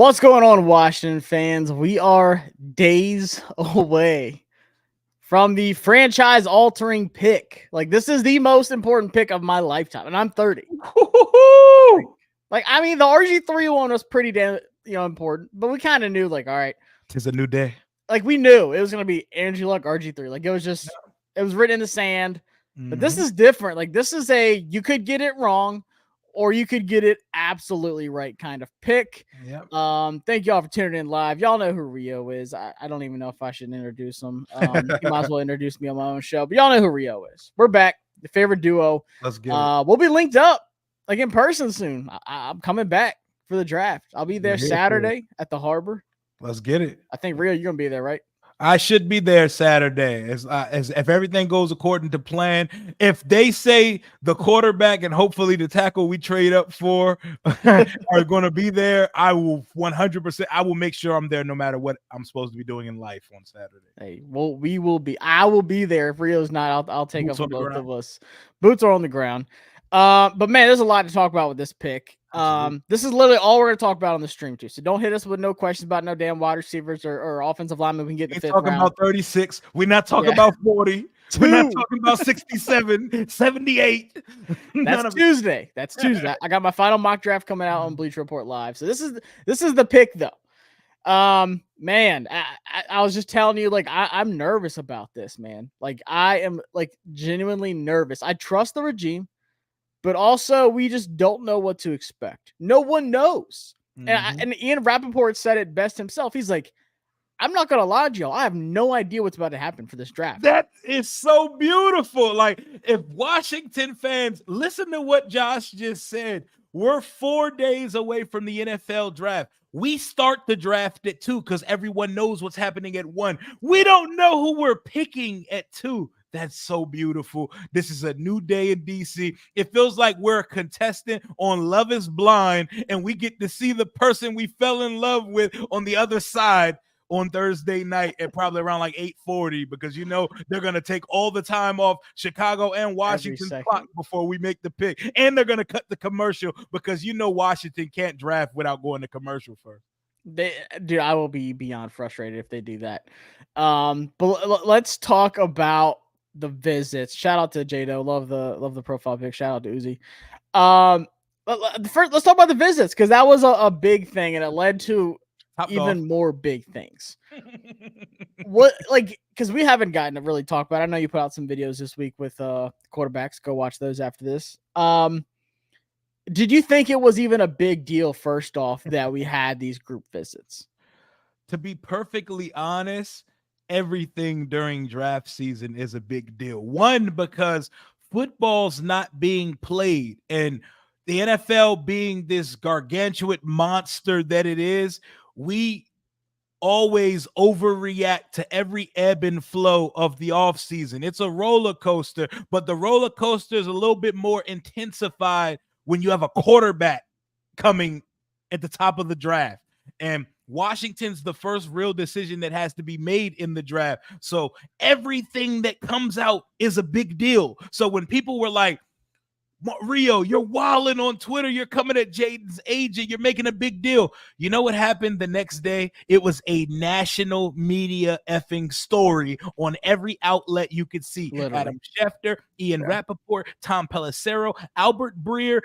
What's going on, Washington fans? We are days away from the franchise-altering pick. Like, this is the most important pick of my lifetime, and I'm 30. Like, I mean, the RG3 one was pretty damn, important, but we kind of knew, like, all right. Tis a new day. Like, we knew it was going to be Andrew Luck RG3. Like, it was written in the sand. But this is different. Like, this is you could get it wrong, or you could get it absolutely right kind of pick. Yep. Thank y'all for tuning in live. Y'all know who Rio is. I don't even know if I should introduce him. You might as well introduce me on my own show. But y'all know who Rio is. We're back. The favorite duo. Let's get it. We'll be linked up like in person soon. I'm coming back for the draft. I'll be there Saturday at the Harbor. Let's get it. I think Rio, you're gonna be there, right? I should be there Saturday as if everything goes according to plan. If they say the quarterback and hopefully the tackle we trade up for are going to be there, I will 100%. I will make sure I'm there no matter what I'm supposed to be doing in life on Saturday. Hey, well, we will be. I will be there. If Rio's not, I'll take up for both of us. Boots are on the ground. But man, there's a lot to talk about with this pick. This is literally all we're going to talk about on the stream too. So don't hit us with no questions about no damn wide receivers or offensive linemen. We can get the fifth round. We're talking about 36. We're not talking about 40. We're not talking about 67, 78. That's Tuesday. That's Tuesday. I got my final mock draft coming out on Bleacher Report Live. So this is the pick though. Man, I was just telling you, like, I'm nervous about this, man. Like, I am like genuinely nervous. I trust the regime. But also, we just don't know what to expect. No one knows. And Ian Rappaport said it best himself. He's like, I'm not going to lie to y'all. I have no idea what's about to happen for this draft. That is so beautiful. Like, if Washington fans listen to what Josh just said, we're 4 days away from the NFL draft. We start the draft at 2 because everyone knows what's happening at 1. We don't know who we're picking at 2. That's so beautiful. This is a new day in DC. It feels like we're a contestant on Love is Blind, and we get to see the person we fell in love with on the other side on Thursday night at probably around like 8:40, because they're going to take all the time off Chicago and Washington's clock before we make the pick. And they're going to cut the commercial because Washington can't draft without going to commercial first. Dude, I will be beyond frustrated if they do that. But let's talk about the visits. Shout out to Jado. Love the profile pic. Shout out to Uzi. First, let's talk about the visits, because that was a big thing, and it led to even more big things. Because we haven't gotten to really talk about it. I know you put out some videos this week with quarterbacks. Go watch those after this. Did you think it was even a big deal, first off, that we had these group visits? To be perfectly honest, everything during draft season is a big deal. One, because football's not being played, and the NFL being this gargantuan monster that it is, we always overreact to every ebb and flow of the offseason. It's a roller coaster, but the roller coaster is a little bit more intensified when you have a quarterback coming at the top of the draft. And Washington's the first real decision that has to be made in the draft. So everything that comes out is a big deal. So when people were like, Rio, you're wilding on Twitter, you're coming at Jayden's agent, you're making a big deal. You know what happened the next day? It was a national media effing story on every outlet you could see. Literally. Adam Schefter, Ian Rappaport, Tom Pelissero, Albert Breer,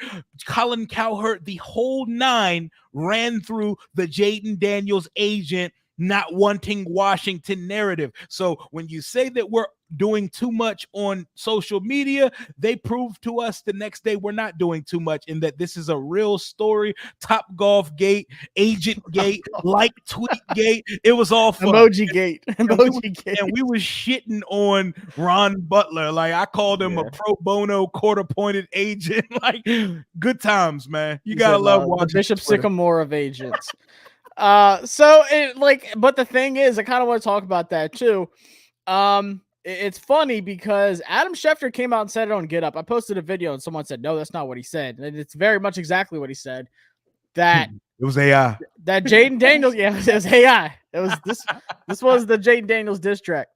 Colin Cowherd, the whole 9 ran through the Jayden Daniels agent not wanting Washington narrative. So when you say that we're doing too much on social media, they prove to us the next day we're not doing too much, and that this is a real story. Top Golf Gate, Agent Gate, like Tweet Gate. It was all fun. Emoji Gate. And we was shitting on Ron Butler. Like, I called him a pro bono court-appointed agent. Like, good times, man. You gotta love watching the Bishop Sycamore of agents. But the thing is, I kind of want to talk about that too. It's funny because Adam Schefter came out and said it on Get Up. I posted a video and someone said, no, that's not what he said. And it's very much exactly what he said. That it was AI. That Jayden Daniels, it was AI. It was this was the Jayden Daniels diss track.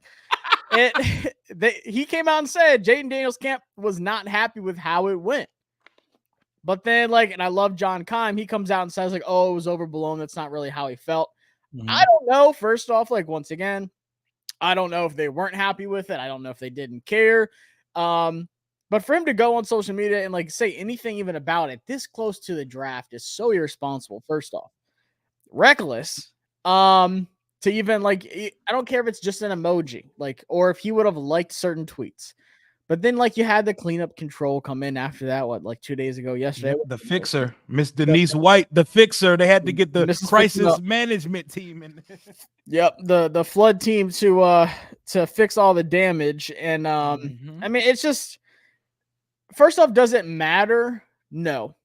He came out and said Jayden Daniels' camp was not happy with how it went. But then, like, and I love John Keim. He comes out and says, like, oh, it was overblown. That's not really how he felt. I don't know. First off, like, once again, I don't know if they weren't happy with it. I don't know if they didn't care. But for him to go on social media and, like, say anything even about it this close to the draft is so irresponsible, first off. Reckless. To even, like, I don't care if it's just an emoji, like, or if he would have liked certain tweets. But then, like, you had the cleanup control come in after that, like 2 days ago, yesterday. The fixer, Miss Denise White, the fixer. They had to get the crisis management team in. Yep, the flood team to fix all the damage. And I mean, it's just, first off, does it matter? No.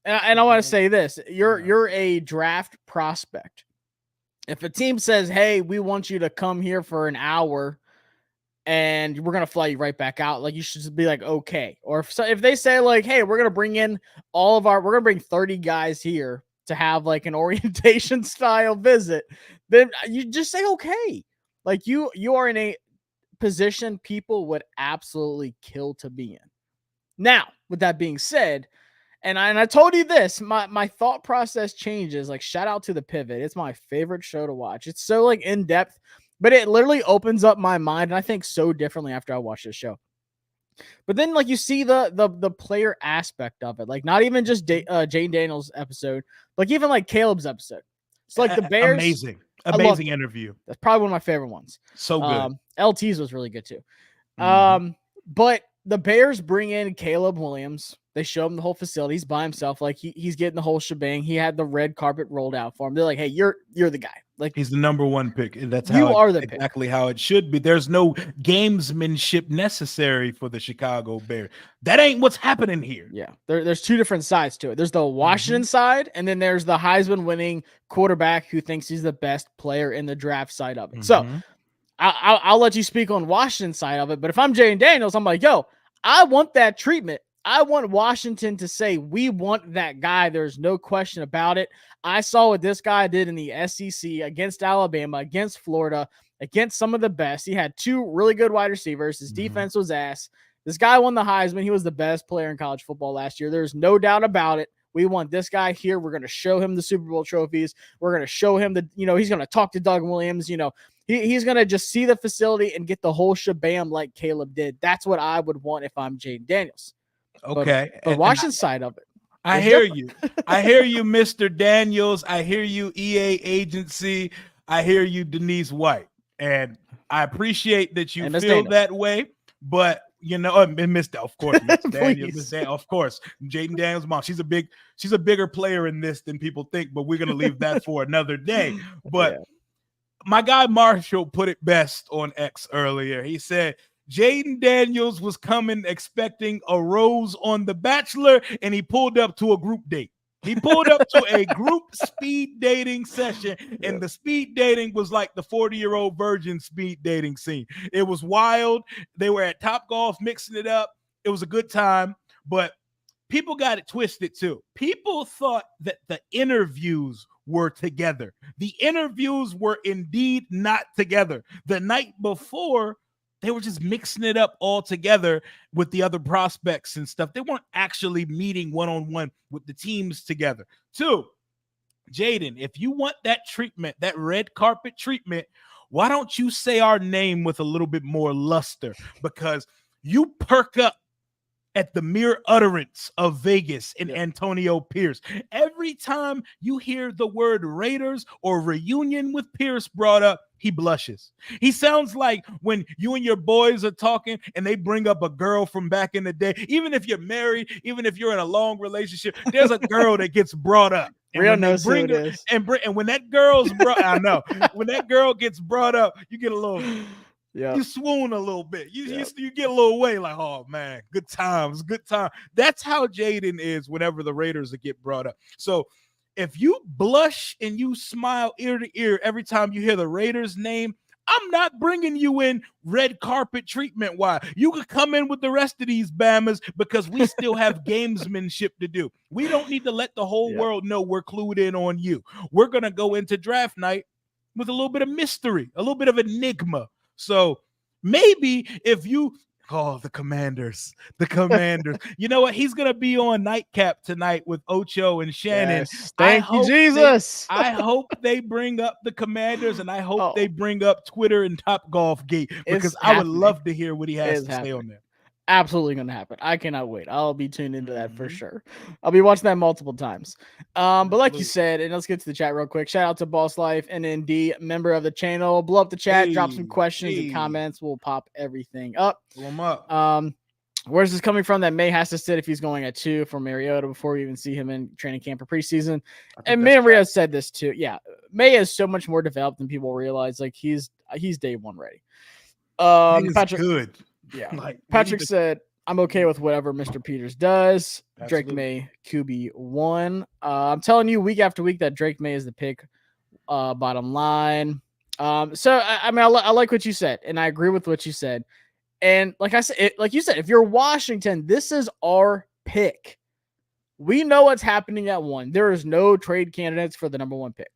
And I want to say this: you're a draft prospect. If a team says, "Hey, we want you to come here for an hour, and we're gonna fly you right back out," like, you should just be like, "Okay." Or if they say, like, "Hey, we're gonna bring in we're gonna bring 30 guys here to have, like, an orientation style visit," then you just say, "Okay." Like, you are in a position people would absolutely kill to be in. Now, with that being said, and I told you this, my thought process changes. Like, shout out to The Pivot. It's my favorite show to watch. It's so, like, in depth, but it literally opens up my mind, and I think so differently after I watch this show. But then, like, you see the player aspect of it, like, not even just Jayden Daniels' episode, like, even like Caleb's episode. So, like, the Bears, amazing interview. That's probably one of my favorite ones. So good. LT's was really good too. But the Bears bring in Caleb Williams. They show him the whole facility. He's by himself. Like, he's getting the whole shebang. He had the red carpet rolled out for him. They're like, "Hey, you're the guy. Like, he's the number one pick." That's exactly how it should be. There's no gamesmanship necessary for the Chicago Bears. That ain't what's happening here. Yeah, there's two different sides to it. There's the Washington side, and then there's the Heisman winning quarterback who thinks he's the best player in the draft side of it. So I'll let you speak on Washington side of it. But if I'm Jayden Daniels, I'm like, yo, I want that treatment. I want Washington to say, we want that guy. There's no question about it. I saw what this guy did in the SEC against Alabama, against Florida, against some of the best. He had 2 really good wide receivers. His defense was ass. This guy won the Heisman. He was the best player in college football last year. There's no doubt about it. We want this guy here. We're going to show him the Super Bowl trophies. We're going to show him he's going to talk to Doug Williams. He's going to just see the facility and get the whole shabam like Caleb did. That's what I would want if I'm Jayden Daniels. Okay. But Washington side of it. I hear you. I hear you, Mr. Daniels. I hear you, EA agency. I hear you, Denise White. And I appreciate that you feel that way. But, of course, Miss Daniels, of course, Jayden Daniels' mom. She's a bigger player in this than people think, but we're going to leave that for another day. But my guy Marshall put it best on X earlier. He said, Jayden Daniels was coming expecting a rose on The Bachelor, and he pulled up to a group date. He pulled up to a group speed dating session, and the speed dating was like the 40-year-old virgin speed dating scene. It was wild. They were at Topgolf mixing it up. It was a good time, but people got it twisted too. People thought that the interviews were together. The interviews were indeed not together. The night before, they were just mixing it up all together with the other prospects and stuff. They weren't actually meeting one-on-one with the teams together. 2, Jayden, if you want that treatment, that red carpet treatment, why don't you say our name with a little bit more luster? Because you perk up at the mere utterance of Vegas and Antonio Pierce. Every time you hear the word Raiders or reunion with Pierce brought up, he blushes. He sounds like when you and your boys are talking and they bring up a girl from back in the day. Even if you're married, even if you're in a long relationship, there's a girl that gets brought up. Real knows who it is. And when that girl's brought, I know, when that girl gets brought up, you get a little... You swoon a little bit. You get a little way, like, oh man, good times, good time. That's how Jayden is whenever the Raiders get brought up. So if you blush and you smile ear to ear every time you hear the Raiders name, I'm not bringing you in red carpet treatment. Why? You could come in with the rest of these Bammers because we still have gamesmanship to do. We don't need to let the whole world know we're clued in on you. We're going to go into draft night with a little bit of mystery, a little bit of enigma. So maybe if you Oh, the Commanders. The Commanders. You know what? He's going to be on Nightcap tonight with Ocho and Shannon. Yes. Thank you, Jesus. I hope they bring up the Commanders, and I hope they Oh, bring up Twitter and Top Golf Gate, because it's I would happening. love to hear what he has It's to say happening. on there. Absolutely going to happen. I cannot wait. I'll be tuned into that for sure. I'll be watching that multiple times. But like you said, and let's get to the chat real quick. Shout out to Boss Life and ND, member of the channel. Blow up the chat, drop some questions and comments. We'll pop everything up. Blow them up. Where's this coming from? That May has to sit if he's going at 2 for Mariota before we even see him in training camp or preseason. And me and Rio said this too. Yeah, May is so much more developed than people realize. Like he's day one ready. Patrick, good. Yeah. Like, Patrick said, I'm okay with whatever Mr. Peters does. Absolutely. Drake Maye, QB1. I'm telling you week after week that Drake Maye is the pick, bottom line. So, I mean, I like what you said, and I agree with what you said. And like I said, like you said, if you're Washington, this is our pick. We know what's happening at 1. There is no trade candidates for the number 1 pick.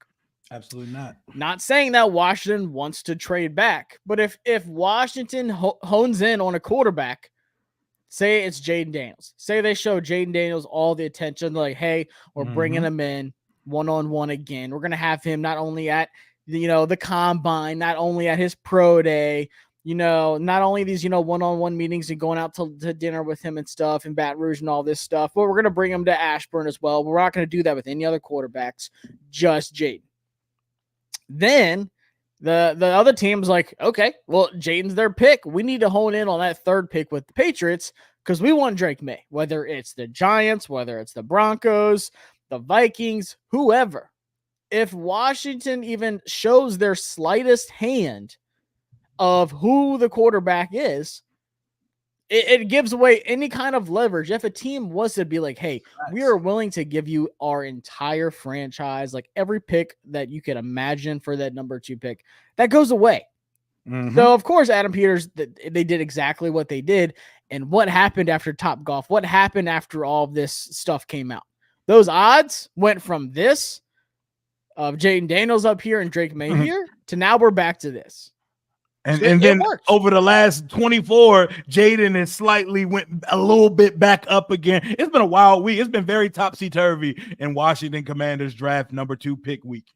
Absolutely not. Not saying that Washington wants to trade back, but if Washington hones in on a quarterback, say it's Jayden Daniels, say they show Jayden Daniels all the attention, like, hey, we're bringing him in one-on-one again. We're going to have him not only at, the combine, not only at his pro day, not only these, one-on-one meetings and going out to dinner with him and stuff in Baton Rouge and all this stuff, but we're going to bring him to Ashburn as well. But we're not going to do that with any other quarterbacks, just Jayden. Then the other team's like, okay, well, Jayden's their pick. We need to hone in on that 3rd pick with the Patriots because we want Drake Maye, whether it's the Giants, whether it's the Broncos, the Vikings, whoever. If Washington even shows their slightest hand of who the quarterback is, it gives away any kind of leverage. If a team was to be like, hey, we are willing to give you our entire franchise, like every pick that you could imagine for that number 2 pick, that goes away. So, of course, Adam Peters, they did exactly what they did. And what happened after Top Golf? What happened after all of this stuff came out? Those odds went from this of Jayden Daniels up here and Drake Maye here to now we're back to this. And then over the last 24, Jayden has slightly went a little bit back up again. It's been a wild week. It's been very topsy-turvy in Washington Commanders draft number 2 pick week,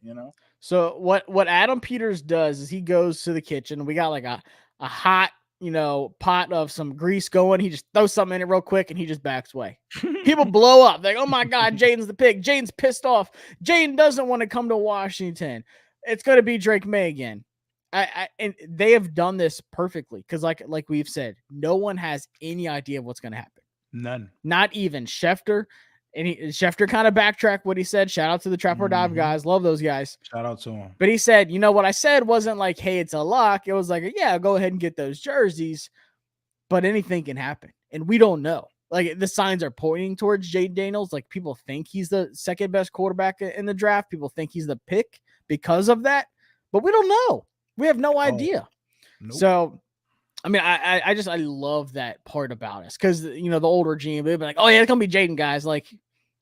So what Adam Peters does is he goes to the kitchen. We got like a hot, pot of some grease going. He just throws something in it real quick and he just backs away. People blow up. Like, oh my God, Jayden's the pick. Jayden's pissed off. Jayden doesn't want to come to Washington. It's going to be Drake Maye again. And they have done this perfectly because, like we've said, no one has any idea of what's going to happen. None. Not even Schefter. And Schefter kind of backtracked what he said. Shout out to the Trap or Dive guys. Love those guys. Shout out to him. But he said, what I said wasn't like, hey, it's a lock. It was like, yeah, go ahead and get those jerseys. But anything can happen. And we don't know. Like, the signs are pointing towards Jayden Daniels. Like, people think he's the 2nd best quarterback in the draft. People think he's the pick because of that. But we don't know. We have no idea. Nope. So, I mean, I love that part about us because, the old regime, they'd be like, oh, yeah, it's going to be Jayden, guys. Like,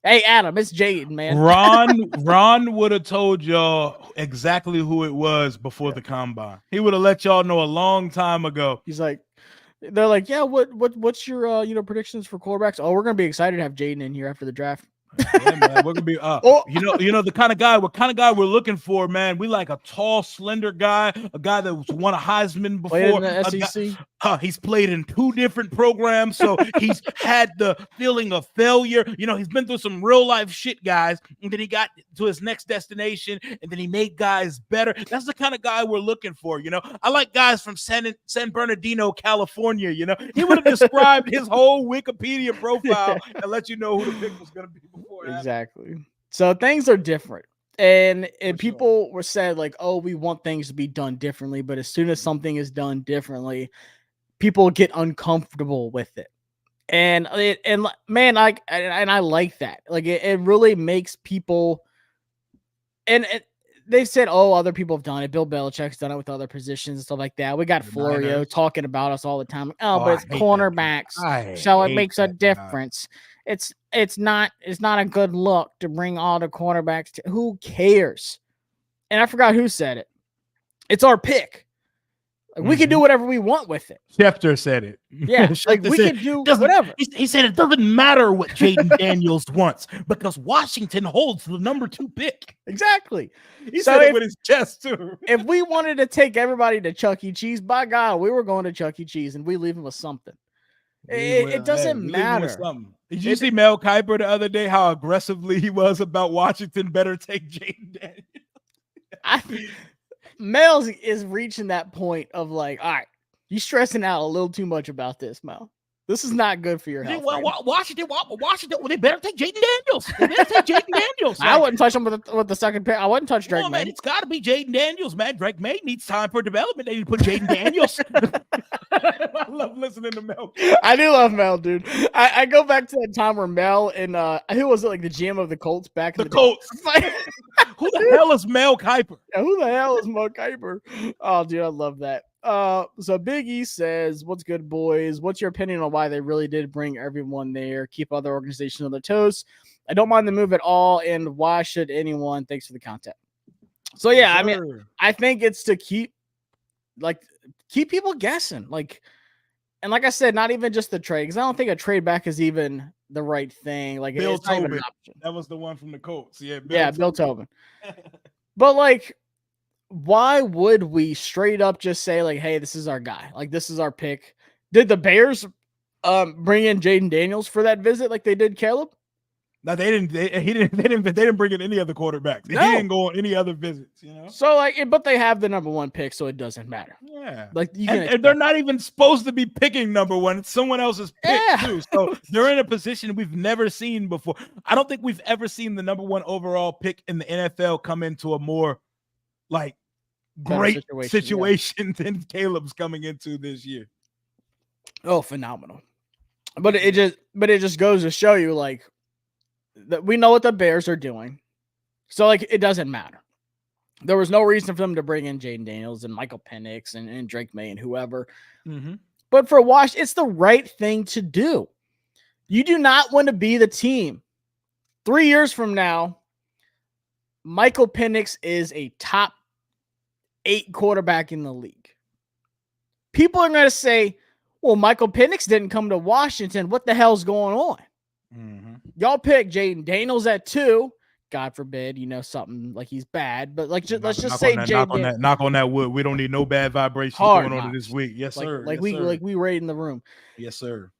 hey, Adam, it's Jayden, man. Ron would have told y'all exactly who it was before the combine. He would have let y'all know a long time ago. He's like, they're like, yeah, what's your, predictions for quarterbacks? Oh, we're going to be excited to have Jayden in here after the draft. Yeah, man, we're gonna be the kind of guy we're looking for, man. We like a tall, slender guy, a guy that won a Heisman before. Played in the SEC. He's played in 2 different programs, so he's had the feeling of failure. He's been through some real life shit, guys, and then he got to his next destination, and then he made guys better. That's the kind of guy we're looking for. I like guys from San Bernardino, California. He would have described his whole Wikipedia profile and let you know who the pick was gonna be. Exactly. So things are different. And people were said like, oh, we want things to be done differently. But as soon as something is done differently, people get uncomfortable with it. And man, I like that. Like it really makes people, and they said, oh, other people have done it. Bill Belichick's done it with other positions and stuff like that. We got Florio talking about us all the time. But it's cornerbacks. So it makes a difference. It's not a good look to bring all the cornerbacks who cares? And I forgot who said it. It's our pick. Like, we can do whatever we want with it. Schefter said it. Yeah, like we can do whatever. He said it doesn't matter what Jayden Daniels wants because Washington holds the number 2 pick. Exactly. He said it with his chest too. If we wanted to take everybody to Chuck E. Cheese, by God, we were going to Chuck E. Cheese and we leaving with something. It doesn't matter. Did you see Mel Kiper the other day? How aggressively he was about Washington better take Jayden Daniels. Mel is reaching that point of like, all right, you stressing out a little too much about this, Mel. This is not good for your health. Washington, well, they better take Jayden Daniels. They better take Jayden Daniels. I wouldn't touch him with the second pick. I wouldn't touch Drake Maye. Man, it's got to be Jayden Daniels, man. Drake Maye needs time for development. They need to put Jayden Daniels. I love listening to Mel. I do love Mel, dude. I go back to that time where Mel and who was it, like the GM of the Colts back in the Colts. Who the hell is Mel Kiper? Yeah, who the hell is Mel Kiper? Oh, dude, I love that. So Big E says, what's good, boys? What's your opinion on why they really did bring everyone there, keep other organizations on their toes? I don't mind the move at all, and why should anyone? Thanks for the content. So yeah, I mean, I think it's to keep people guessing, and like I said, not even just the trade, because I don't think a trade back is even the right thing. Like Bill it's not even an Tobin. option. That was the one from the Colts. Yeah, Bill Tobin. But like, why would we straight up just say like, hey, this is our guy, like this is our pick? Did the Bears bring in Jayden Daniels for that visit like they did Caleb? No, they didn't. They didn't bring in any other quarterbacks. They didn't go on any other visits. You know. So like, but they have the number 1 pick, so it doesn't matter. Yeah. Like, and they're not even supposed to be picking number 1. It's someone else's pick too. So they're in a position we've never seen before. I don't think we've ever seen the number 1 overall pick in the NFL come into a more like great situation than Caleb's coming into this year. Oh, phenomenal. But it just goes to show you like that we know what the Bears are doing. So like it doesn't matter. There was no reason for them to bring in Jayden Daniels and Michael Penix and Drake Maye and whoever. Mm-hmm. But for Wash, it's the right thing to do. You do not want to be the team. 3 years from now, Michael Penix is a top 8 quarterback in the league. People are going to say, well, Michael Penix didn't come to Washington. What the hell's going on? Mm-hmm. Y'all pick Jayden Daniels at 2. God forbid, something like he's bad. But like, let's just say knock on that wood. We don't need no bad vibrations going on this week. Yes, sir. We rate in the room. Yes, sir.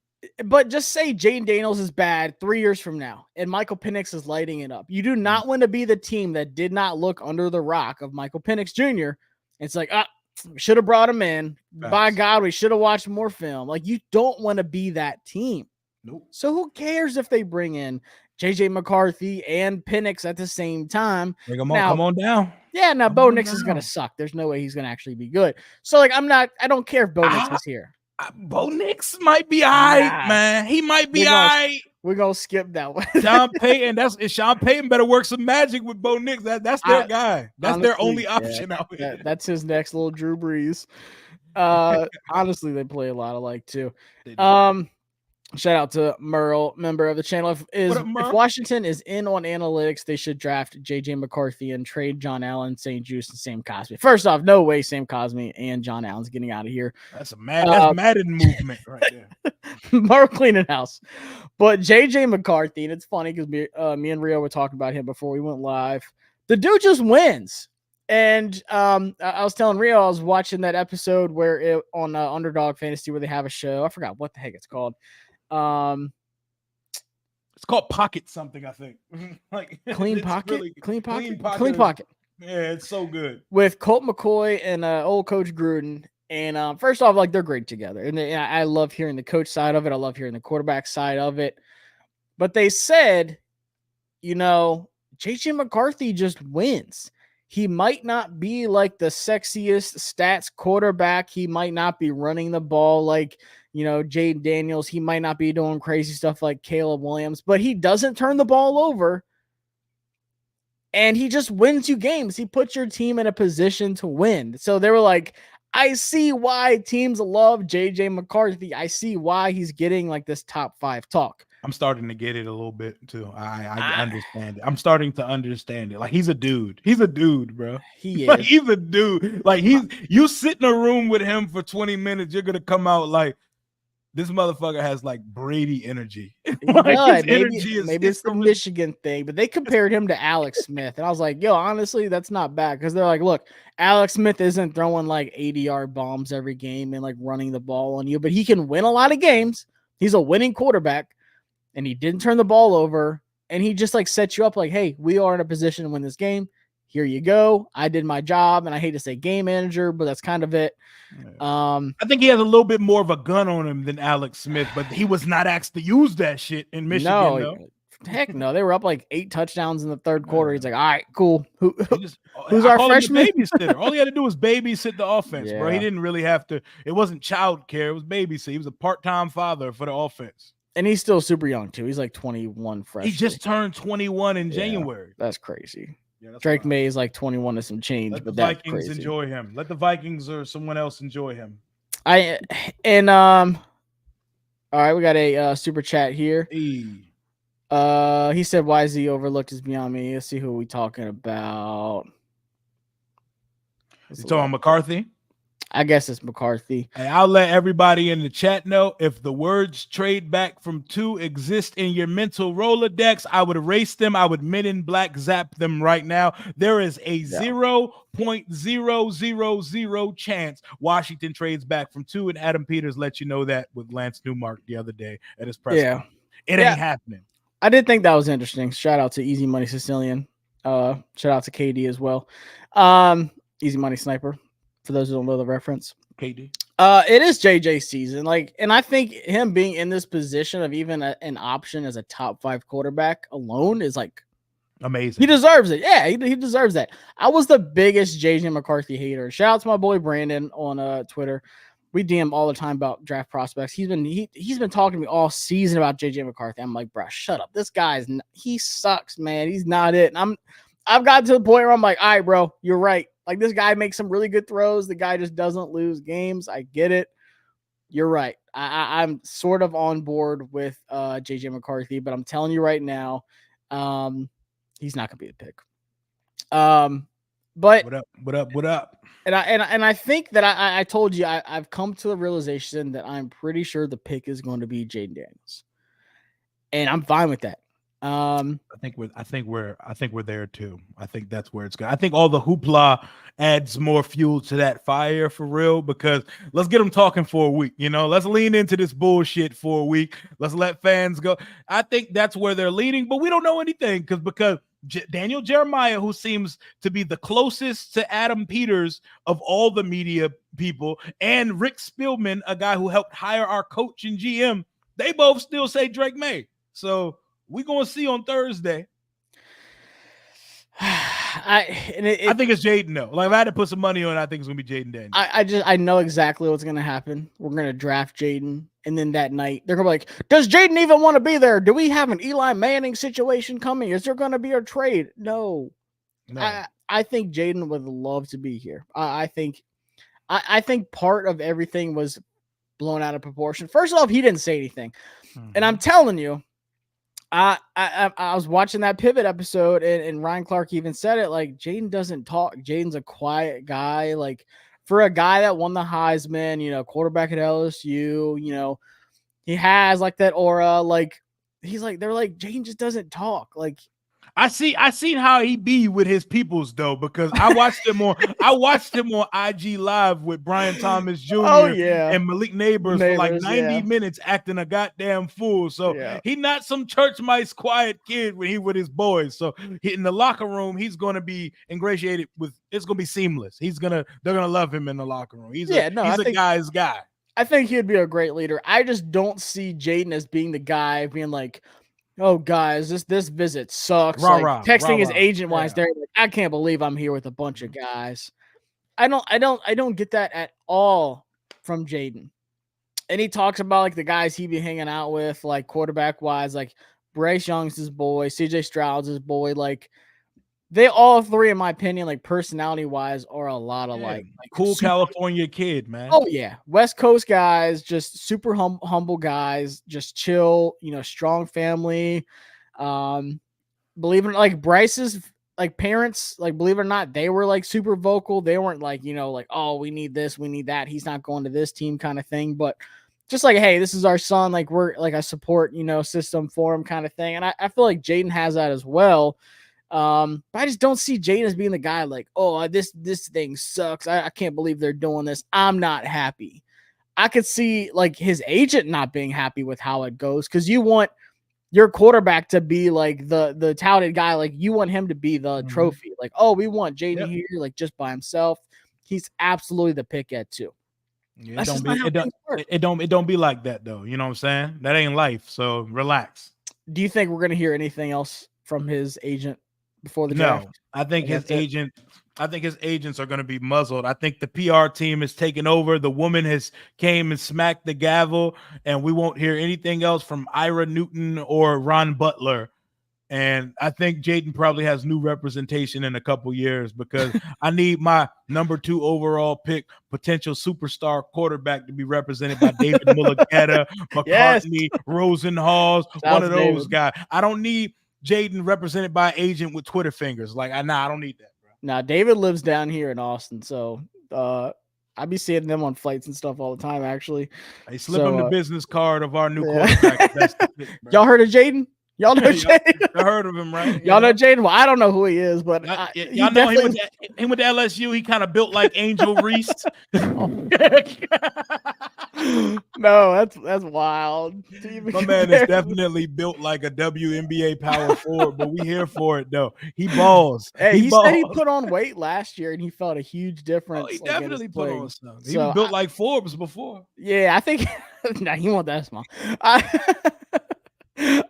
But just say Jayden Daniels is bad 3 years from now, and Michael Penix is lighting it up. You do not want to be the team that did not look under the rock of Michael Penix Jr. It's like, we should have brought him in. Facts. By God, we should have watched more film. Like, you don't want to be that team. Nope. So who cares if they bring in JJ McCarthy and Penix at the same time? Bring them on, come on down. Yeah, now Bo Nix is going to suck. There's no way he's going to actually be good. So, like, I don't care if Bo Nix is here. Bo Nix might be all right, man. He might be all right. We're going to skip that one. Sean Payton better work some magic with Bo Nix. That's their guy. That's honestly, their only option out here. That's his next little Drew Brees. Honestly, they play a lot alike, too. Shout out to Merle, member of the channel. If Washington is in on analytics, they should draft JJ McCarthy and trade John Allen, St. Juice, and Sam Cosmi. First off, no way Sam Cosmi and John Allen's getting out of here. That's Madden movement right there. Merle cleaning house. But JJ McCarthy, and it's funny because me and Rio were talking about him before we went live. The dude just wins. And I was telling Rio, I was watching that episode on Underdog Fantasy where they have a show. I forgot what the heck it's called. It's called Pocket something, I think. Like Clean Pocket. Clean Pocket. Yeah, it's so good. With Colt McCoy and old Coach Gruden. And first off, like, they're great together. And I love hearing the coach side of it. I love hearing the quarterback side of it. But they said, JJ McCarthy just wins. He might not be like the sexiest stats quarterback. He might not be running the ball like, Jayden Daniels. He might not be doing crazy stuff like Caleb Williams, but he doesn't turn the ball over. And he just wins you games. He puts your team in a position to win. So they were like, I see why teams love JJ McCarthy. I see why he's getting like this top 5 talk. I'm starting to get it a little bit too. I understand it. I'm starting to understand it. Like he's a dude. He's a dude, bro. He Like is. he's a dude. Like you sit in a room with him for 20 minutes, you're gonna come out like this motherfucker has like Brady energy. Like his energy is maybe it's the Michigan thing, but they compared him to Alex Smith, and I was like, yo, honestly, that's not bad because they're like, look, Alex Smith isn't throwing like 80-yard bombs every game and like running the ball on you, but he can win a lot of games. He's a winning quarterback. And he didn't turn the ball over, and he just like set you up like, hey, we are in a position to win this game. Here you go. I did my job, and I hate to say game manager, but that's kind of it. I think he has a little bit more of a gun on him than Alex Smith, but he was not asked to use that shit in Michigan. No, heck no. They were up like 8 touchdowns in the third quarter. He's like, all right, cool. Who's our freshman? Babysitter. All he had to do was babysit the offense, bro. He didn't really have to. It wasn't child care. It was babysit. He was a part-time father for the offense. And he's still super young, too. He's like 21 fresh. He just turned 21 in January. That's crazy. Yeah, Drake Maye is like 21 to some change. Let but the Vikings enjoy him. Let the Vikings or someone else enjoy him. All right, we got a super chat here. He said, why is he overlooked is beyond me. Let's see who we talking about. You talking about McCarthy? I guess it's McCarthy. And I'll let everybody in the chat know if the words trade back from 2 exist in your mental Rolodex, I would erase them. I would Men in Black zap them right now. There is a 0.000 chance Washington trades back from 2, and Adam Peters let you know that with Lance Newmark the other day at his press conference. It ain't happening. I did think that was interesting. Shout out to Easy Money Sicilian. Shout out to KD as well. Easy Money Sniper. For those who don't know the reference, KD. It is JJ season. And I think him being in this position of even an option as a top 5 quarterback alone is like amazing. He deserves it. Yeah, he deserves that. I was the biggest JJ McCarthy hater. Shout out to my boy Brandon on Twitter. We DM all the time about draft prospects. He's been talking to me all season about JJ McCarthy. I'm like, bro, shut up. This guy's he sucks, man. He's not it. And I've gotten to the point where I'm like, all right, bro, you're right. Like, this guy makes some really good throws. The guy just doesn't lose games. I get it. You're right. I'm sort of on board with JJ McCarthy, but I'm telling you right now, he's not gonna be the pick. But what up? And I think that I told you I've come to the realization that I'm pretty sure the pick is going to be Jayden Daniels, and I'm fine with that. I think we're there too. I think that's where it's going. I think all the hoopla adds more fuel to that fire for real, because let's get them talking for a week. Let's lean into this bullshit for a week. Let's let fans go. I think that's where they're leading, but we don't know anything because Daniel Jeremiah, who seems to be the closest to Adam Peters of all the media people, and Rick Spielman, a guy who helped hire our coach and GM, they both still say Drake Maye. So we're going to see on Thursday. I think it's Jayden, though. Like, if I had to put some money on it, I think it's going to be Jayden Daniels. I know exactly what's going to happen. We're going to draft Jayden, and then that night, they're going to be like, does Jayden even want to be there? Do we have an Eli Manning situation coming? Is there going to be a trade? No. I think Jayden would love to be here. I think part of everything was blown out of proportion. First off, he didn't say anything. Mm-hmm. And I'm telling you, I was watching that Pivot episode, and Ryan Clark even said it, like, Jayden doesn't talk. Jayden's a quiet guy. Like, for a guy that won the Heisman, quarterback at LSU, he has like that aura. Like, they're like, Jayden just doesn't talk. Like, I seen how he be with his peoples though, because I watched him on IG Live with Brian Thomas Jr. And Malik Neighbors for like 90 minutes acting a goddamn fool. So he not some church mice quiet kid when he with his boys. So in the locker room, he's gonna be ingratiated with. It's gonna be seamless. They're gonna love him in the locker room. He's a guy's guy. I think he'd be a great leader. I just don't see Jayden as being the guy being like, oh, guys, this visit sucks. Texting his agent while he's there, like, I can't believe I'm here with a bunch of guys. I don't get that at all from Jayden. And he talks about like the guys he be hanging out with, like quarterback wise, like Bryce Young's his boy, CJ Stroud's his boy. Like, they all three, in my opinion, like personality wise, are a lot alike. Like cool super, California kid, man. oh yeah, West Coast guys, just super humble guys, just chill. Strong family. Believe it or not, like Bryce's like parents, like believe it or not, they were like super vocal. They weren't like, like, oh, we need this, we need that. He's not going to this team kind of thing. But just like, hey, this is our son. Like we're like a support, system for him kind of thing. And I feel like Jayden has that as well. But I just don't see Jayden as being the guy like, oh, this thing sucks. I can't believe they're doing this. I'm not happy. I could see like his agent not being happy with how it goes, because you want your quarterback to be like the touted guy. Like you want him to be the trophy. Like, oh, we want Jayden here, like just by himself. He's absolutely the pick at 2. Yeah, it don't be like that though. You know what I'm saying? That ain't life. So relax. Do you think we're gonna hear anything else from his agent before the draft? No, I think his agents are going to be muzzled. I think the PR team is taking over. The woman has came and smacked the gavel, and we won't hear anything else from Ira Newton or Ron Butler. And I think Jayden probably has new representation in a couple years, because I need my number 2 overall pick, potential superstar quarterback, to be represented by David Mulligetta, McCartney, Rosenhaus, one of those guys. I don't need Jayden represented by agent with Twitter fingers. Like, I don't need that, bro. Nah, David lives down here in Austin, so I be seeing them on flights and stuff all the time, actually. Hey, slip him the business card of our new quarterback. That's the pick, y'all heard of Jayden? Y'all know Jayden? I heard of him, right? Y'all know Jayden? Well, I don't know who he is, but y'all know him with the LSU. He kind of built like Angel Reese. No, that's wild. My man is definitely built like a WNBA power forward, but we here for it though. He balls. Hey, he said he put on weight last year and he felt a huge difference. Oh, he definitely put on something. He was built like Forbes before. Yeah, I think nah, he wasn't that small.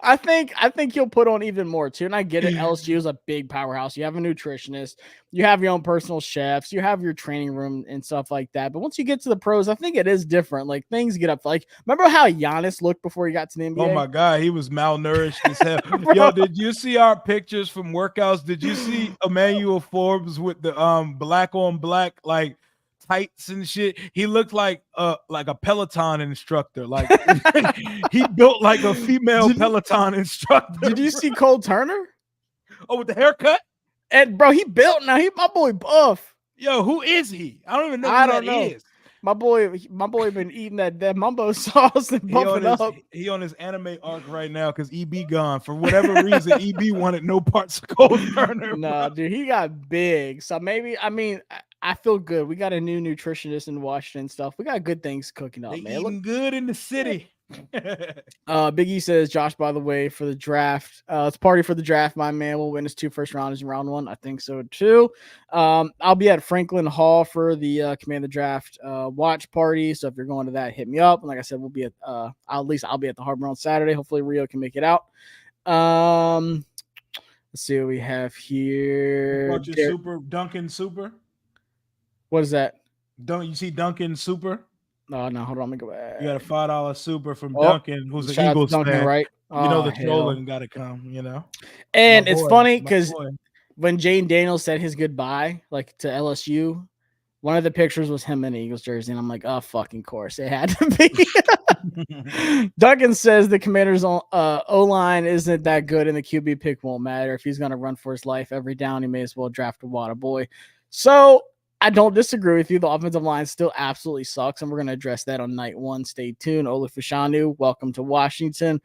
I think he'll put on even more too. And I get it. LSU is a big powerhouse. You have a nutritionist, you have your own personal chefs, you have your training room and stuff like that. But once you get to the pros, I think it is different. Like things get up. Like, remember how Giannis looked before he got to the NBA? Oh my God, he was malnourished as hell. Yo, did you see our pictures from workouts? Did you see Emmanuel Forbes with the black on black like tights and shit? He looked like a Peloton instructor. Like he built like a female Peloton instructor. Did you see Cole Turner? Oh, with the haircut? And bro, he built now. He my boy buff. Yo, who is he? I don't even know who that is. My boy been eating that mumbo sauce and buffing up. He on his anime arc right now because EB gone. For whatever reason, EB wanted no parts of Cole Turner. No, dude, he got big. So maybe, I feel good. We got a new nutritionist in Washington and stuff. We got good things cooking up, man. Looking good in the city. Big E says, Josh, by the way, for the draft, let's party for the draft, my man. We'll win his 2 first rounders in round 1. I think so too. I'll be at Franklin Hall for the Command the Draft watch party. So if you're going to that, hit me up. And like I said, we'll be at I'll be at the Harbor on Saturday. Hopefully Rio can make it out. Let's see what we have here. Duncan Super. What is that? Don't you see Duncan Super? No, hold on. Let me go back. You got a $5 super from Duncan, who's an Eagles fan, right? You know the trolling got to come, you know. And it's funny because when Jayden Daniels said his goodbye, like to LSU, one of the pictures was him in an Eagles jersey, and I'm like, oh, fucking course, it had to be. Duncan says the Commanders' O-line isn't that good, and the QB pick won't matter. If he's going to run for his life every down, he may as well draft a water boy. So I don't disagree with you. The offensive line still absolutely sucks, and we're going to address that on night 1. Stay tuned. Ola Fashanu, welcome to Washington.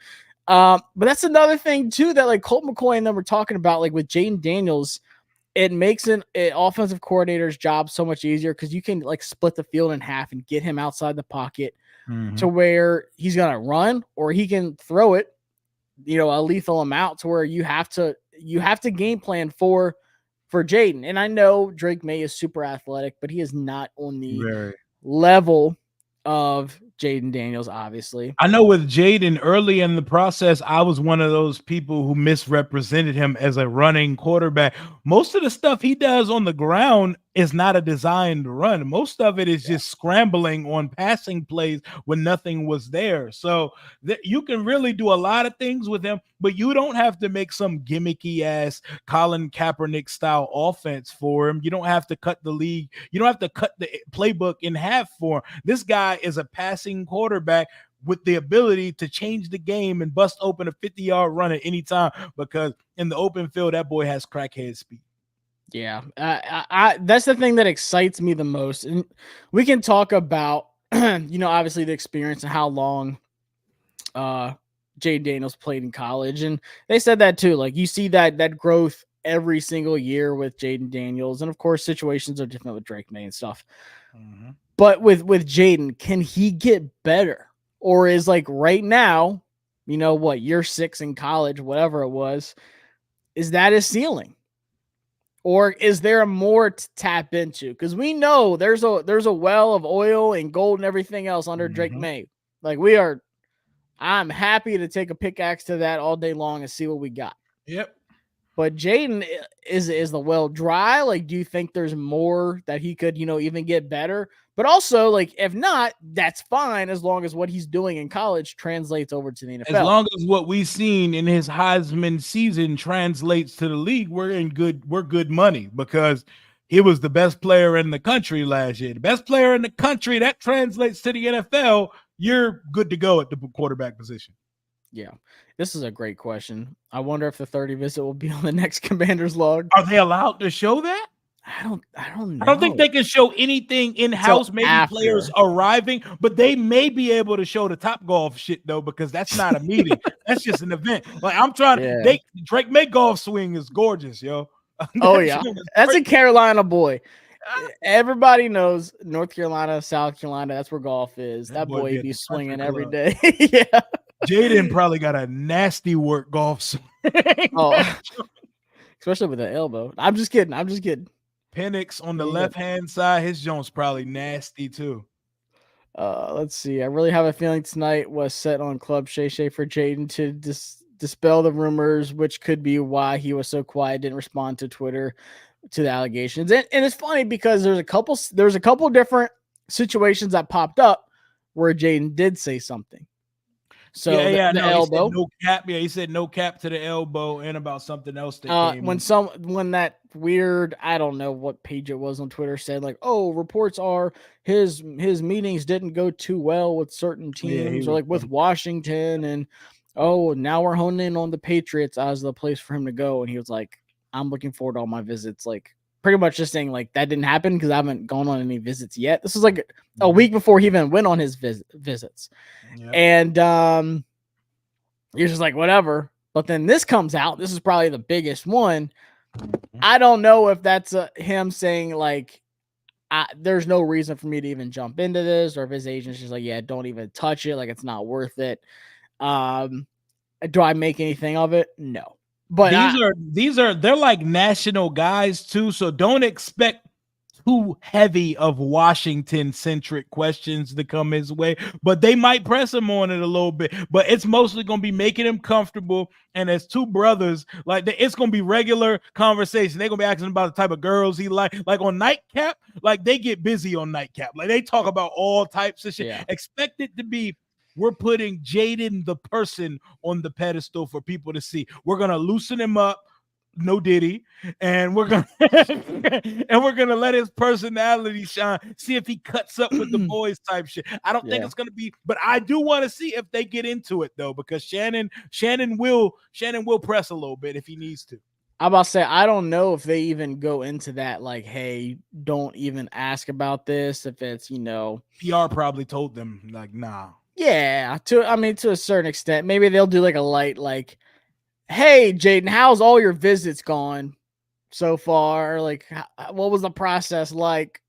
But that's another thing, too, that like Colt McCoy and them were talking about, like with Jayden Daniels, it makes an offensive coordinator's job so much easier because you can like split the field in half and get him outside the pocket to where he's going to run, or he can throw it, a lethal amount to where you have to game plan for Jayden. And I know Drake Maye is super athletic, but he is not on the level of Jayden Daniels, obviously. I know with Jayden early in the process, I was one of those people who misrepresented him as a running quarterback. Most of the stuff he does on the ground is not a designed run. Most of it is just scrambling on passing plays when nothing was there. So you can really do a lot of things with him, but you don't have to make some gimmicky ass Colin Kaepernick style offense for him. You don't have to cut the league. You don't have to cut the playbook in half for him. This guy is a passing quarterback with the ability to change the game and bust open a 50-yard run at any time, because in the open field, that boy has crackhead speed. Yeah, that's the thing that excites me the most. And we can talk about, obviously the experience and how long Jayden Daniels played in college. And they said that too. Like, you see that growth every single year with Jayden Daniels. And of course, situations are different with Drake Maye and stuff. Mm-hmm. But with Jayden, can he get better? Or is, like, right now, year 6 in college, whatever it was, is that his ceiling? Or is there more to tap into? Because we know there's a well of oil and gold and everything else under Drake Maye. Like, I'm happy to take a pickaxe to that all day long and see what we got. Yep. But Jayden, is the well dry? Like, do you think there's more that he could, even get better? But also, like, if not, that's fine, as long as what he's doing in college translates over to the NFL. As long as what we've seen in his Heisman season translates to the league, we're good money, because he was the best player in the country last year. The best player in the country, that translates to the NFL. You're good to go at the quarterback position. Yeah, this is a great question. I wonder if the 30 visit will be on the next Commander's log. Are they allowed to show that? I don't know. I don't think they can show anything in-house, maybe after players arriving, but they may be able to show the Top Golf shit, though, because that's not a meeting. That's just an event. Like, I'm trying to Drake Maye golf swing is gorgeous, yo. Oh, yeah. That's a Carolina boy. Everybody knows North Carolina, South Carolina, that's where golf is. That boy be swinging every day. Yeah. Jayden probably got a nasty work golf swing. Especially with the elbow. I'm just kidding. Penix on the left-hand side, his joint's probably nasty too. Let's see. I really have a feeling tonight was set on Club Shay Shay for Jayden to dispel the rumors, which could be why he was so quiet, didn't respond to Twitter to the allegations. And it's funny because there's a couple different situations that popped up where Jayden did say something. So the elbow, no cap. Yeah, he said no cap to the elbow, and about something else that came when that weird, I don't know what page it was on Twitter, said like, oh, reports are his meetings didn't go too well with certain teams, or like with Washington, and now we're honing in on the Patriots as the place for him to go. And he was like, I'm looking forward to all my visits. Like, pretty much just saying like that didn't happen because I haven't gone on any visits yet. This was like a week before he even went on his visits. Yep. And you're just like, whatever. But then this comes out. This is probably the biggest one. I don't know if that's him saying like, there's no reason for me to even jump into this, or if his agent's just like, yeah, don't even touch it. Like, it's not worth it. Do I make anything of it? No. But they're like national guys too, so don't expect too heavy of Washington-centric questions to come his way, but they might press him on it a little bit. But it's mostly going to be making him comfortable. And as two brothers, like it's going to be regular conversation. They're going to be asking about the type of girls he like on Nightcap. Like, they get busy on Nightcap. Like, they talk about all types of shit. Yeah. Expect it to be, we're putting Jayden the person on the pedestal for people to see. We're going to loosen him up. No Diddy, and we're gonna let his personality shine. See if he cuts up with the boys type shit. I don't think it's gonna be, but I do want to see if they get into it though, because Shannon will press a little bit if he needs to. I'm about to say, I don't know if they even go into that, like, hey, don't even ask about this. If it's, PR probably told them like, nah. Yeah, to a certain extent, maybe they'll do like a light like, hey, Jayden, how's all your visits gone so far? Like, what was the process like?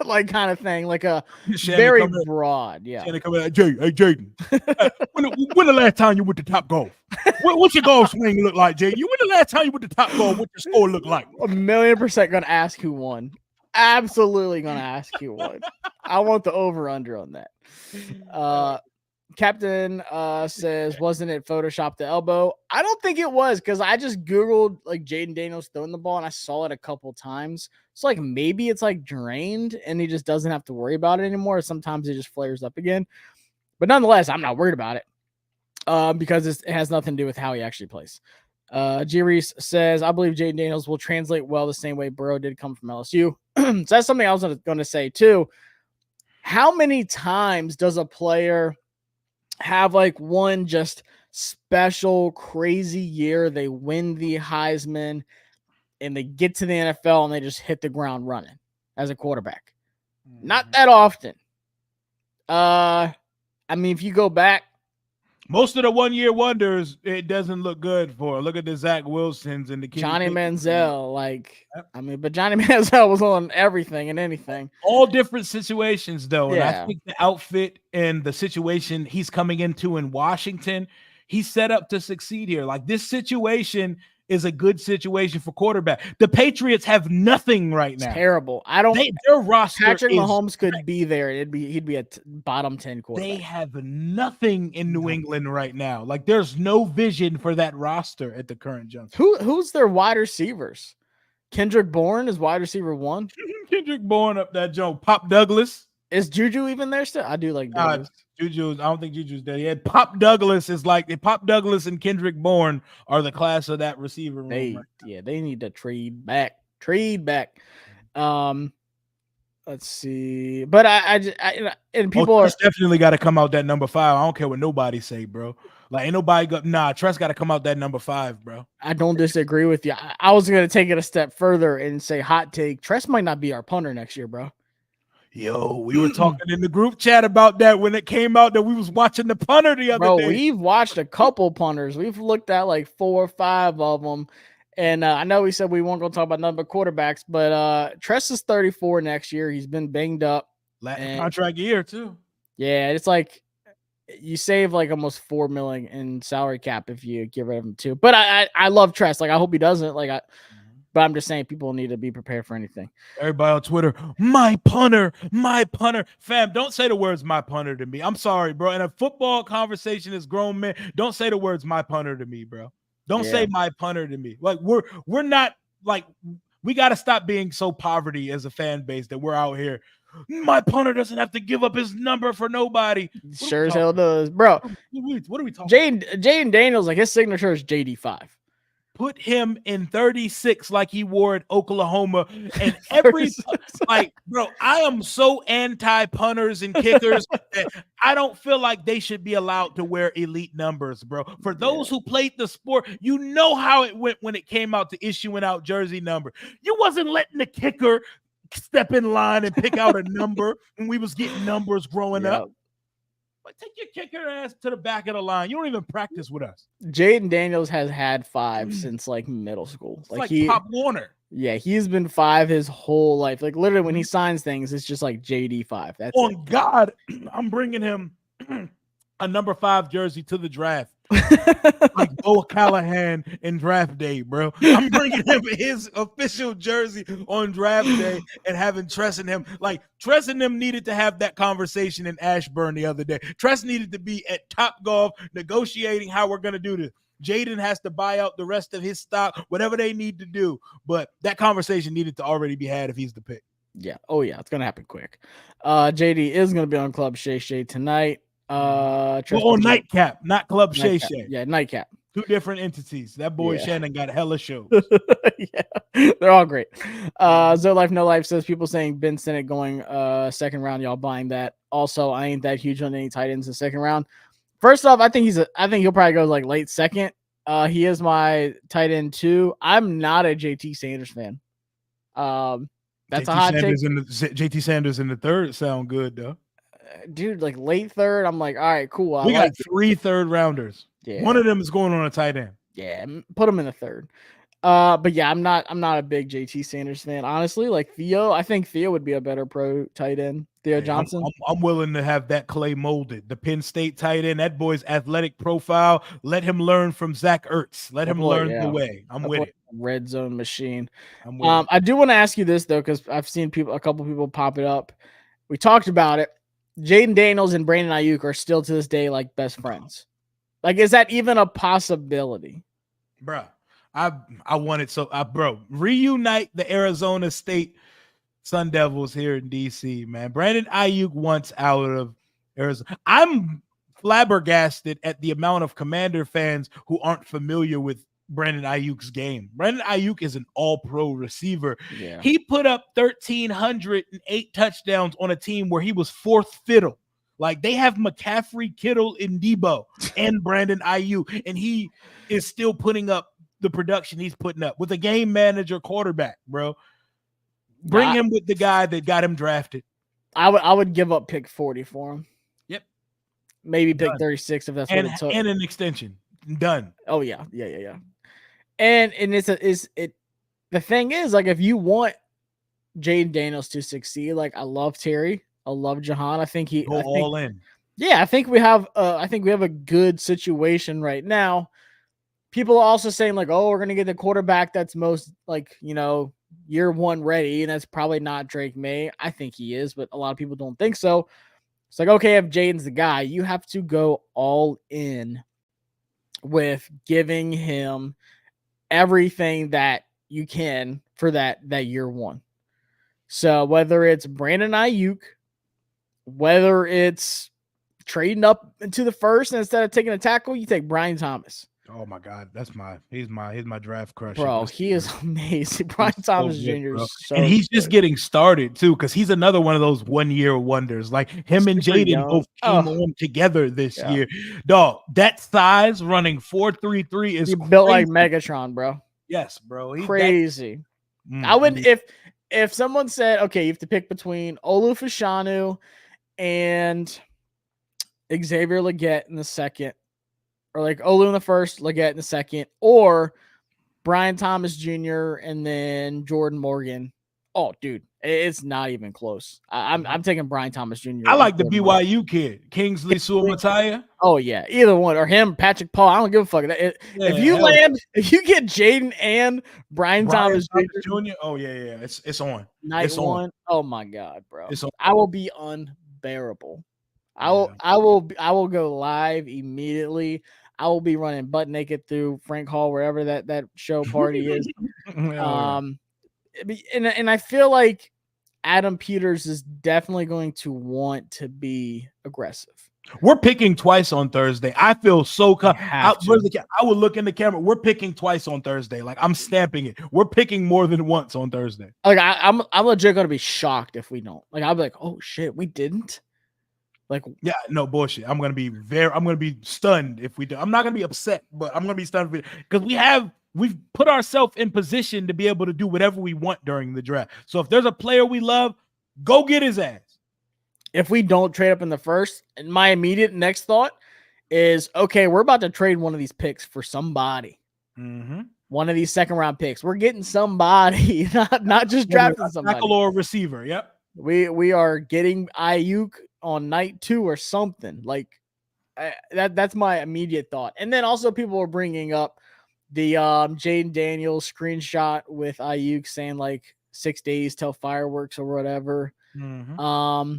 Like, kind of thing, like a very broad. Yeah. Hey, Jayden, when the last time you went to Top Golf? What's your golf swing look like, Jayden? When the last time you went to Top Golf? What your score look like? 1,000,000% gonna ask who won. Absolutely gonna ask who won. I want the over/under on that. Captain says, wasn't it Photoshop the elbow? I don't think it was, because I just Googled like Jayden Daniels throwing the ball and I saw it a couple times. So like maybe it's like drained and he just doesn't have to worry about it anymore. Sometimes it just flares up again. But nonetheless, I'm not worried about it because it has nothing to do with how he actually plays. G. Reese says, I believe Jayden Daniels will translate well the same way Burrow did come from LSU. So that's something I was going to say too. How many times does a player have like one just special crazy year? They win the Heisman and they get to the NFL and they just hit the ground running as a quarterback. Not that often. I mean, if you go back, most of the 1 year wonders, it doesn't look good for. Look at the Zach Wilsons and the Johnny Manziel. But Johnny Manziel was on everything and anything. All different situations, though. Yeah. And I think the outfit and the situation he's coming into in Washington, he's set up to succeed here. Like, this situation is a good situation for quarterback. The Patriots have nothing right now. Terrible. Their roster. Patrick Mahomes could be there. He'd be a bottom 10 quarterback. They have nothing in New England right now. Like, there's no vision for that roster at the current juncture. Who's their wide receivers? Kendrick Bourne is wide receiver 1. Kendrick Bourne up that joint. Pop Douglas. Is Juju even there still? I do like Douglas. Juju. I don't think Juju's there yet. Pop Douglas is like Pop Douglas and Kendrick Bourne are the class of that receiver room. They need to trade back. Let's see. But and people Trust definitely got to come out that number 5. I don't care what nobody say, bro. Like, ain't nobody Trust got to come out that number 5, bro. I don't disagree with you. I was gonna take it a step further and say hot take. Trust might not be our punter next year, bro. Yo, we were talking in the group chat about that when it came out that we was watching the punter the other day. We've watched a couple punters. We've looked at like 4 or 5 of them. And I know we said we weren't going to talk about none but quarterbacks, but Tress is 34 next year. He's been banged up. Latin contract year, too. Yeah, it's like you save like almost $4 million in salary cap if you get rid of him, too. But I love Tress. Like, I hope he doesn't. But I'm just saying people need to be prepared for anything. Everybody on Twitter, my punter. Fam, don't say the words my punter to me. I'm sorry, bro. In a football conversation as grown men, don't say the words my punter to me, bro. Don't say my punter to me. Like, we're not, like, we got to stop being so poverty as a fan base that we're out here. My punter doesn't have to give up his number for nobody. Sure as hell does. Bro, what are we talking about? Jayden Daniels, like, his signature is JD5. Put him in 36 like he wore at Oklahoma. And every like, bro, I am so anti-punters and kickers that I don't feel like they should be allowed to wear elite numbers, bro. For those who played the sport, you know how it went when it came out to issuing out jersey number. You wasn't letting the kicker step in line and pick out a number when we was getting numbers growing up. Take your kicker ass to the back of the line. You don't even practice with us. Jayden Daniels has had 5 since like middle school. It's like Pop Warner. Yeah, he's been 5 his whole life. Like, literally when he signs things, it's just like JD5. That's on God, I'm bringing him a number 5 jersey to the draft. Like Bo Callahan in draft day, bro. I'm bringing him his official jersey on draft day and having Tress and him. Like, Tress and them needed to have that conversation in Ashburn the other day. Tress needed to be at Top Golf negotiating how we're going to do this. Jayden has to buy out the rest of his stock, whatever they need to do. But that conversation needed to already be had if he's the pick. Yeah. Oh, yeah. It's going to happen quick. JD is going to be on Club Shay Shay tonight. Nightcap, not Club Shay Shay. Yeah, Nightcap. 2 different entities. That boy Shannon got hella shows. Yeah, they're all great. Zo Life No Life says people saying Ben Sinnott going second round. Y'all buying that? Also, I ain't that huge on any tight ends in the second round. First off, I think he'll probably go like late second. He is my tight end 2. I'm not a JT Sanders fan. That's a hot take. JT Sanders in the 3rd sound good though. Dude, like late 3rd, I'm like, all right, cool. We got 3 third rounders. Yeah. One of them is going on a tight end. Yeah, put him in the 3rd. But yeah, I'm not a big JT Sanders fan, honestly. Like Theo, I think Theo would be a better pro tight end. Theo Johnson. I'm willing to have that clay molded. The Penn State tight end, that boy's athletic profile. Let him learn from Zach Ertz. Let him learn the way. I'm with it. Red zone machine. I do want to ask you this though, because I've seen a couple people pop it up. We talked about it. Jayden Daniels and Brandon Ayuk are still to this day like best friends. Like, is that even a possibility? Bro, I wanted bro, reunite the Arizona State Sun Devils here in DC, man. Brandon Ayuk wants out of Arizona. I'm flabbergasted at the amount of Commander fans who aren't familiar with Brandon Ayuk's game. Brandon Ayuk is an all-pro receiver. Yeah. He put up 1,308 touchdowns on a team where he was fourth fiddle. Like, they have McCaffrey, Kittle, and Debo and Brandon Ayuk, and he is still putting up the production he's putting up with a game manager quarterback, bro. Bring him with the guy that got him drafted. I would give up pick 40 for him. Yep. Maybe pick 36 if that's what it took. And an extension. Done. Oh yeah. And the thing is, like, if you want Jayden Daniels to succeed, like, I love Terry, I love Jahan. I think all in. Yeah, I think we have a good situation right now. People are also saying, like, oh, we're gonna get the quarterback that's most, like, year one ready, and that's probably not Drake Maye. I think he is, but a lot of people don't think so. It's like, okay, if Jayden's the guy, you have to go all in with giving him everything that you can for that year one. So whether it's Brandon Ayuk, whether it's trading up into the first, and instead of taking a tackle, you take Brian Thomas. Oh my God, he's my draft crush. Bro, he is amazing. Brian Thomas Jr. is so and he's good. just getting started too, because he's another one of those 1 year wonders. Like, him and Jayden both came on together this year. Dog, that size running 4.33 is built like Megatron, bro. Yes, bro. Crazy. I would if someone said, okay, you have to pick between Olu Fashanu and Xavier Legette in the second, or like Olu in the first, Legette in the second, or Brian Thomas Jr. and then Jordan Morgan. Oh, dude, it's not even close. I'm taking Brian Thomas Jr. I like the BYU kid, Kingsley Suamataia. Oh yeah, either one, or him, Patrick Paul. I don't give a fuck. If you get Jayden and Brian Thomas Jr. Oh yeah, it's on. Night one. Oh my God, bro. It's on. I will be unbearable. I will go live immediately. I will be running butt naked through Frank Hall, wherever that show party is. And I feel like Adam Peters is definitely going to want to be aggressive. We're picking twice on Thursday. I feel so I would look in the camera. We're picking twice on Thursday. Like, I'm stamping it. We're picking more than once on Thursday. Like, I'm legit gonna be shocked if we don't. Like, I'll be like, oh shit, we didn't. Like, yeah, no bullshit. I'm gonna be stunned if we do. I'm not gonna be upset, but I'm gonna be stunned because we've put ourselves in position to be able to do whatever we want during the draft. So if there's a player we love, go get his ass. If we don't trade up in the first, and my immediate next thought is, okay, we're about to trade one of these picks for somebody. Mm-hmm. One of these second round picks. We're getting somebody, not just drafting somebody. Tackle or receiver. Yep. We are getting Ayuk on night 2 or something. Like, that's my immediate thought. And then also people are bringing up the Jayden Daniels screenshot with Ayuk saying like 6 days till fireworks or whatever. Mm-hmm.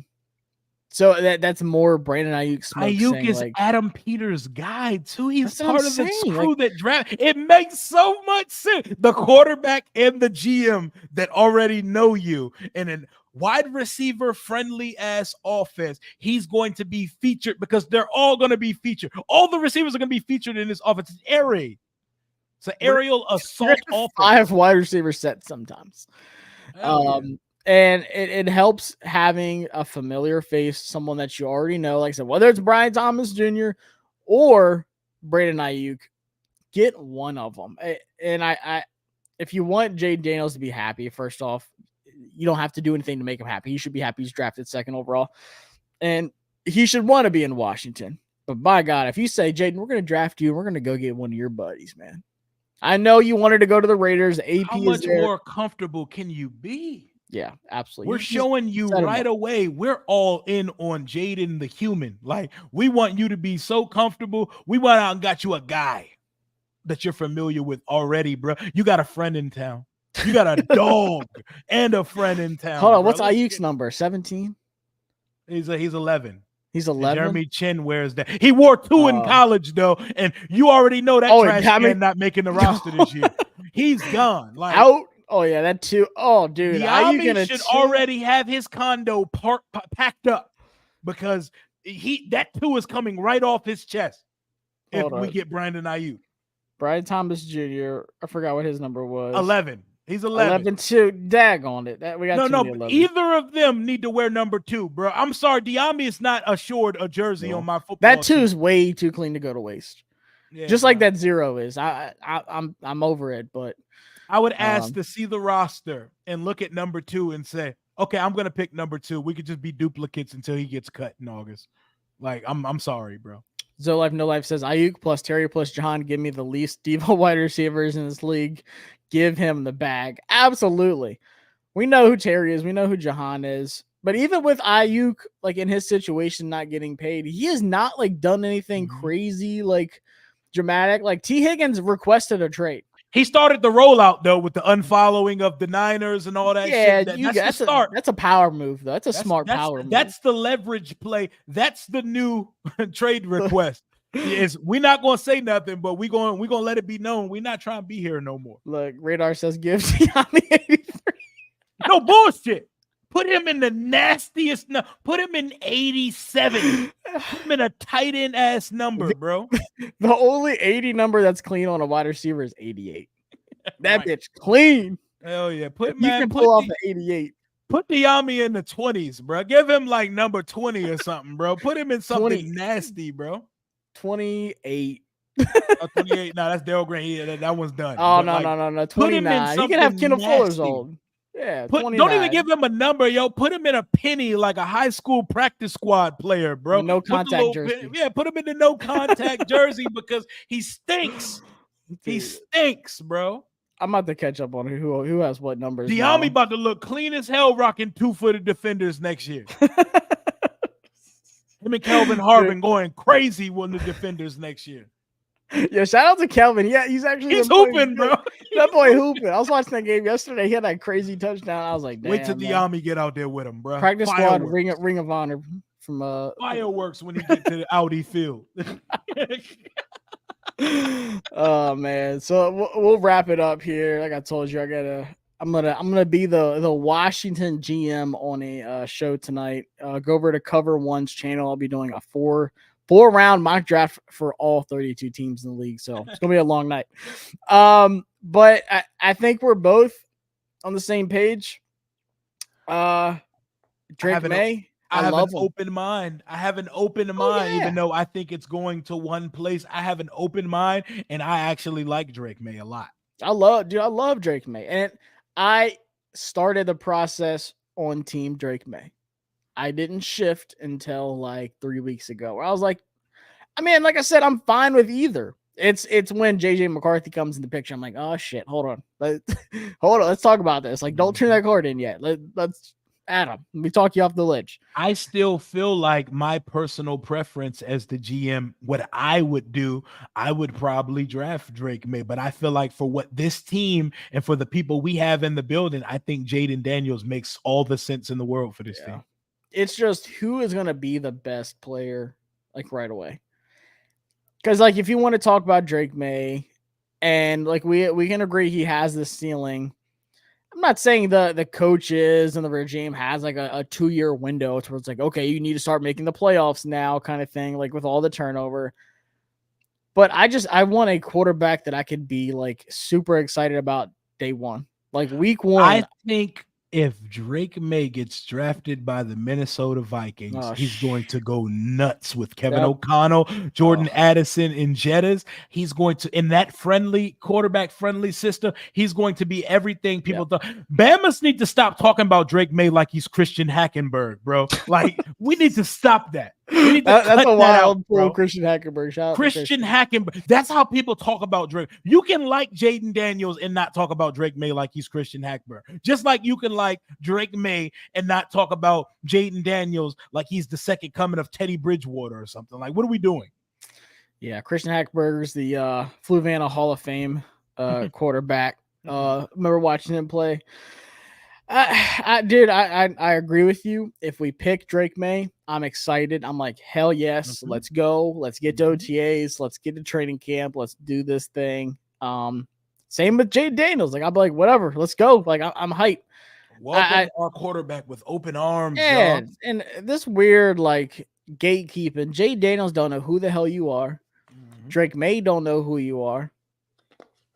So that's more Brandon Ayuk smoke. Ayuk is like, Adam Peters' guy too. He's that's part of the crew that draft. It makes so much sense. The quarterback and the GM that already know you in a wide receiver friendly ass offense. He's going to be featured because they're all going to be featured. All the receivers are going to be featured in this offense. It's air raid. It's an aerial assault offense. 5 wide receiver sets sometimes. And it helps having a familiar face, someone that you already know. Like I said, whether it's Brian Thomas Jr. or Brandon Ayuk, get one of them. And I if you want Jayden Daniels to be happy, first off, you don't have to do anything to make him happy. He should be happy he's drafted second overall. And he should want to be in Washington. But by God, if you say, Jayden, we're going to draft you and we're going to go get one of your buddies, man. I know you wanted to go to the Raiders. AP How much more comfortable can you be? Yeah, absolutely. We're showing you right away. We're all in on Jayden the human. Like, we want you to be so comfortable. We went out and got you a guy that you're familiar with already, bro. You got a friend in town. You got a dog and a friend in town. Hold on, what's Ayuk's number? 17? He's 11. He's And 11. Jeremy Chin wears that. He wore 2 in college though, and you already know that trash can not making the roster this year. He's gone. Like out. Oh yeah, that 2. Oh dude, Diami should already have his condo packed up because that 2 is coming right off his chest. If we get Brandon Ayuk. Brian Thomas Jr. I forgot what his number was. 11. He's 11. 11-2. Dag on it. We got no. Either of them need to wear number 2, bro. I'm sorry, Diami is not assured a jersey on my football. That 2 is way too clean to go to waste. Yeah, just like that 0 is. I'm over it, but I would ask to see the roster and look at number 2 and say, okay, I'm gonna pick number 2. We could just be duplicates until he gets cut in August. Like, I'm sorry, bro. Zolife No Life says Ayuk plus Terry plus Jahan give me the least Devo wide receivers in this league. Give him the bag. Absolutely. We know who Terry is. We know who Jahan is. But even with Ayuk, like in his situation, not getting paid, he has not like done anything crazy, like dramatic. Like T. Higgins requested a trade. He started the rollout though with the unfollowing of the Niners and all that shit. That's the start. That's a power move though. That's a smart power move. That's the leverage play. That's the new trade request. Is we're not gonna say nothing, but we're gonna let it be known we're not trying to be here no more. Look, Radar says give Tiami 83. No bullshit. Put him in the nastiest. Put him in 87. Put him in a tight end ass number, bro. The only 80 number that's clean on a wide receiver is 88. That bitch clean. Hell yeah. You can pull off the 88. Put Diami in the 20s, bro. Give him like number 20 or something, bro. Put him in something nasty, bro. 28. 28. No, that's Daryl Green. That one's done. Oh, no. 29. He can have Kendall Fuller's old. Yeah, don't even give him a number, yo. Put him in a penny like a high school practice squad player, bro. No contact jersey. Put him in the no contact jersey because he stinks. Dude. He stinks, bro. I'm about to catch up on who has what numbers. Diami about to look clean as hell rocking 2-footed defenders next year. Him and Kelvin Harvin going crazy on the defenders next year. Yeah, shout out to Kelvin. Yeah, he's hooping, bro. That boy hooping. I was watching that game yesterday. He had that crazy touchdown. I was like, damn. Wait till Diami get out there with him, bro. Practice squad, ring of honor from fireworks when he get to the Audi field. Oh man, so we'll wrap it up here. Like I told you, I'm gonna be the Washington GM on a show tonight. Go over to Cover One's channel. I'll be doing a four-round mock draft for all 32 teams in the league. So it's gonna be a long night. But I think we're both on the same page. Drake Maye. I have an open mind. Even though I think it's going to one place. I have an open mind, and I actually like Drake Maye a lot. I love Drake Maye. And I started the process on Team Drake Maye. I didn't shift until like 3 weeks ago, where I was like, I mean, like I said, I'm fine with either. It's when JJ McCarthy comes in the picture. I'm like, oh shit, hold on. Let's talk about this. Like, don't turn that card in yet. Let's Adam, let me talk you off the ledge. I still feel like my personal preference as the GM, what I would do, I would probably draft Drake Maye. But I feel like for what this team and for the people we have in the building, I think Jayden Daniels makes all the sense in the world for this team. It's just who is going to be the best player, like right away. Because like if you want to talk about Drake Maye, and like we can agree he has this ceiling. I'm not saying the coaches and the regime has like a 2-year window towards like, okay, you need to start making the playoffs now kind of thing, like with all the turnover. But I want a quarterback that I could be like super excited about day one. Like week one. I think if Drake Maye gets drafted by the Minnesota Vikings, he's going to go nuts with Kevin O'Connell, Jordan Addison, and Jettas. He's going to, in that quarterback-friendly system, he's going to be everything people thought. Bama's need to stop talking about Drake Maye like he's Christian Hackenberg, bro. Like, we need to stop that. That's a wild pro Christian Hackenberg. Shout out Christian Hackenberg. That's how people talk about Drake. You can like Jayden Daniels and not talk about Drake Maye like he's Christian Hackenberg. Just like you can like Drake Maye and not talk about Jayden Daniels like he's the second coming of Teddy Bridgewater or something. Like, what are we doing? Yeah, Christian Hackenberg's the Fluvanna Hall of Fame quarterback. Remember watching him play. Dude, I agree with you. If we pick Drake Maye, I'm excited. I'm like, hell yes, let's go. Let's get to OTAs. Let's get to training camp. Let's do this thing. Same with Jayden Daniels. Like, I'm like, whatever, let's go. Like, I'm hyped. Welcome our quarterback with open arms. Yeah, y'all. and this weird like gatekeeping. Jayden Daniels don't know who the hell you are. Drake Maye don't know who you are.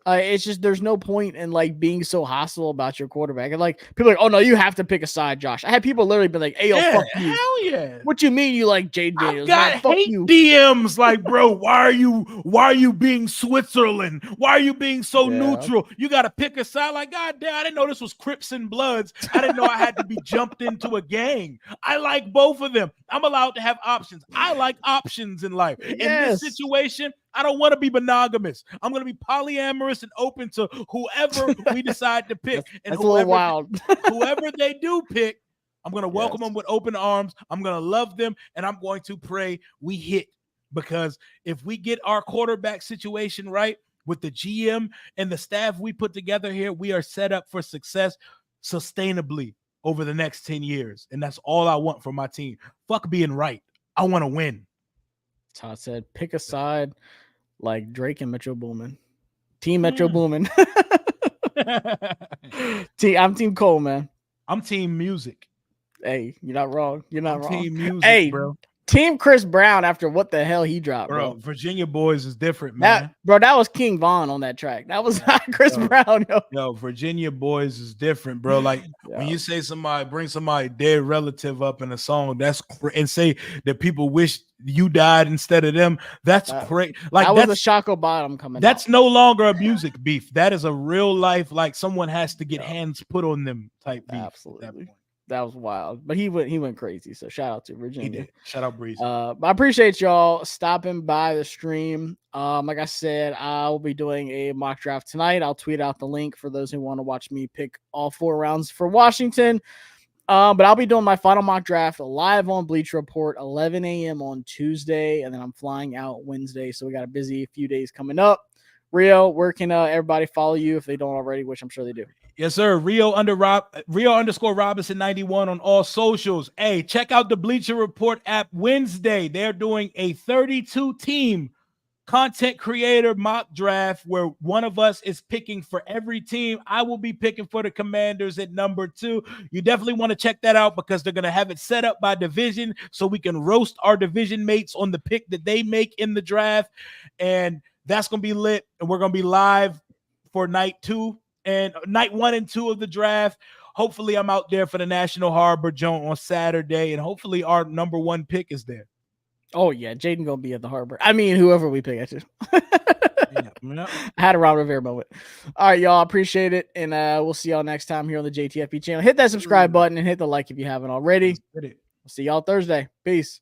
It's just there's no point in like being so hostile about your quarterback. And like people are like, oh no, you have to pick a side, Josh. I had people literally be like, hey, yo, fuck you. Hell yeah. What you mean you like Jayden Daniels? I've got hate DMs like, bro, why are you being Switzerland? Why are you being so neutral? You got to pick a side. Like, God damn, I didn't know this was Crips and Bloods. I didn't know I had to be jumped into a gang. I like both of them. I'm allowed to have options. I like options in life. In this situation, I don't want to be monogamous. I'm going to be polyamorous and open to whoever we decide to pick. That's a little wild. Whoever they do pick, I'm going to welcome them with open arms. I'm going to love them, and I'm going to pray we hit. Because if we get our quarterback situation right with the GM and the staff we put together here, we are set up for success sustainably over the next 10 years. And that's all I want from my team. Fuck being right. I want to win. Todd said, pick a side like Drake and Metro Boomin. Team Metro Boomin. I'm Team Cole, man. I'm Team Music. Hey, you're not wrong. You're not wrong. Team Music, hey, bro. Team Chris Brown after what the hell he dropped, bro. Virginia Boys is different, man. That was King Von on that track. That was not Chris Brown, yo. Yo, Virginia Boys is different, bro. Like when you say bring somebody dead relative up in a song, and say that people wish you died instead of them. That's crazy. Like that was a Shako Bottom coming. That's no longer a music beef. That is a real life. Like someone has to get hands put on them type beef. Absolutely. That was wild, but he went crazy. So shout out to Virginia. He did. Shout out Breezy. I appreciate y'all stopping by the stream. Like I said, I will be doing a mock draft tonight. I'll tweet out the link for those who want to watch me pick all 4 rounds for Washington. But I'll be doing my final mock draft live on Bleacher Report, 11 a.m. on Tuesday, and then I'm flying out Wednesday. So we got a busy few days coming up. Rio, where can everybody follow you if they don't already, which I'm sure they do? Yes, sir. Rio_Robinson91 on all socials. Hey, check out the Bleacher Report app Wednesday. They're doing a 32-team content creator mock draft where one of us is picking for every team. I will be picking for the Commanders at number 2. You definitely want to check that out because they're going to have it set up by division so we can roast our division mates on the pick that they make in the draft. And that's going to be lit. And we're going to be live for night 1 and 2 of the draft. Hopefully I'm out there for the National Harbor Joint on Saturday, and hopefully our number 1 pick is there. Oh yeah, Jayden gonna be at the Harbor. I mean, whoever we pick, I had a Ron Rivera moment. All right, y'all, appreciate it, and we'll see y'all next time here on the JTFP channel. Hit that subscribe button and hit the like if you haven't already. We'll see y'all Thursday. Peace.